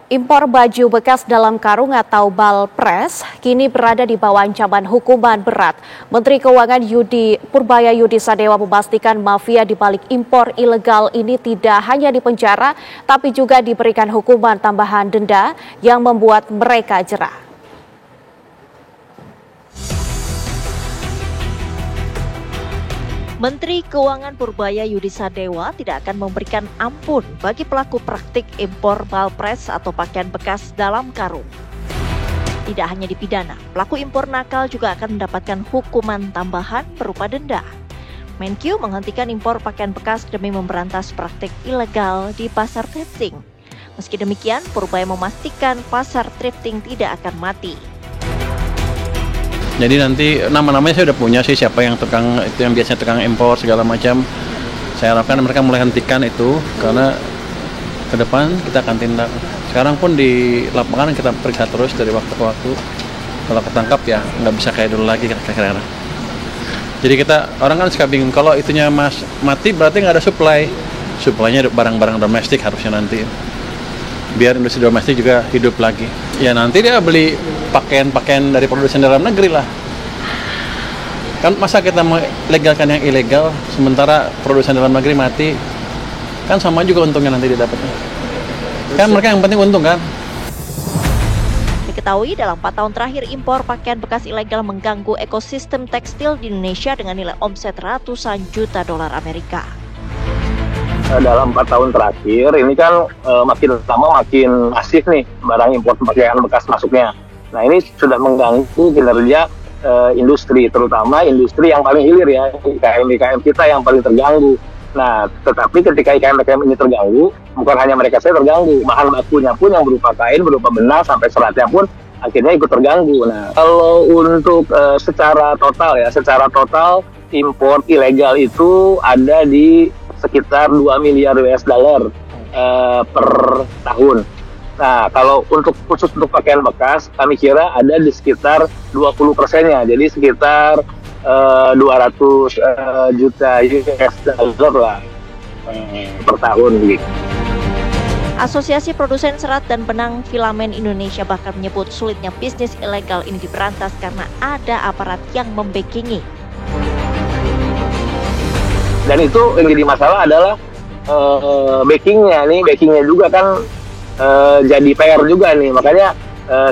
Impor baju bekas dalam karung atau balpres kini berada di bawah ancaman hukuman berat. Menteri Keuangan Purbaya Yudi Sadewa memastikan mafia di balik impor ilegal ini tidak hanya dipenjara, tapi juga diberikan hukuman tambahan denda yang membuat mereka jera. Menteri Keuangan Purbaya Yudi Sadewa tidak akan memberikan ampun bagi pelaku praktik impor balpres atau pakaian bekas dalam karung. Tidak hanya dipidana, pelaku impor nakal juga akan mendapatkan hukuman tambahan berupa denda. Menkyu menghentikan impor pakaian bekas demi memberantas praktik ilegal di pasar thrifting. Meski demikian, Purbaya memastikan pasar thrifting tidak akan mati. Jadi nanti nama-namanya saya udah punya sih, siapa yang tukang itu yang biasanya tukang impor segala macam. Saya harapkan mereka mulai hentikan itu karena ke depan kita akan tindak. Sekarang pun di lapangan kita periksa terus dari waktu ke waktu. Kalau ketangkap ya nggak bisa kayak dulu lagi kira-kira. Jadi orang kan suka bingung kalau itunya mati berarti nggak ada supply. Supply-nya barang-barang domestik harusnya nanti. Biar industri domestik juga hidup lagi. Ya nanti dia beli pakaian dari produsen dalam negeri lah. Kan masa kita melegalkan yang ilegal sementara produsen dalam negeri mati, kan sama juga untungnya nanti dia dapatnya. Kan mereka yang penting untung kan. Diketahui dalam 4 tahun terakhir impor pakaian bekas ilegal mengganggu ekosistem tekstil di Indonesia dengan nilai omset ratusan juta dolar Amerika. Dalam 4 tahun terakhir ini kan makin lama makin masif nih barang impor pakaian bekas masuknya. Nah ini sudah mengganggu kinerja industri, terutama industri yang paling hilir ya, IKM kita yang paling terganggu. Nah tetapi ketika IKM ini terganggu, bukan hanya mereka saja terganggu, bahan bakunya pun yang berupa kain, berupa benang sampai seratnya pun akhirnya ikut terganggu. Nah kalau untuk secara total impor ilegal itu ada di sekitar 2 miliar US dollar per tahun. Nah, kalau khusus untuk pakaian bekas, kami kira ada di sekitar 20%-nya. Jadi sekitar 200 juta US dollar lah per tahun gitu. Asosiasi Produsen Serat dan Benang Filamen Indonesia bahkan menyebut sulitnya bisnis ilegal ini diberantas karena ada aparat yang membackingi. Dan itu yang jadi masalah adalah backingnya juga kan jadi PR juga nih. Makanya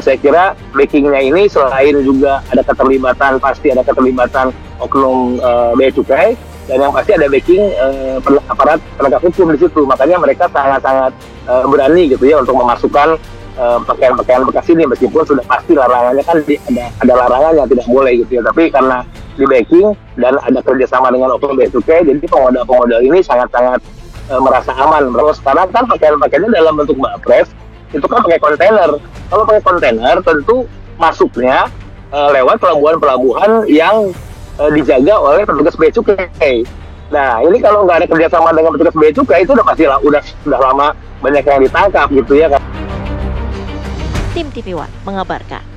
saya kira backingnya ini selain juga ada keterlibatan, pasti ada keterlibatan oknum bea cukai, dan yang pasti ada backing aparat penegak hukum di situ. Makanya mereka sangat-sangat berani gitu ya untuk memasukkan pakaian-pakaian bekas ini, meskipun sudah pasti larangannya kan ada larangannya tidak boleh gitu ya. Tapi karena di backing dan ada kerjasama dengan oknum bea cukai, jadi pemodal ini sangat-sangat merasa aman. Terus sekarang kan pakaian-pakaiannya dalam bentuk balpres itu kan pakai kontainer. Kalau pakai kontainer tentu masuknya lewat pelabuhan-pelabuhan yang dijaga oleh petugas bea cukai. Nah ini kalau nggak ada kerjasama dengan petugas bea cukai itu sudah lama banyak yang ditangkap gitu ya kan. Tim TV One mengabarkan.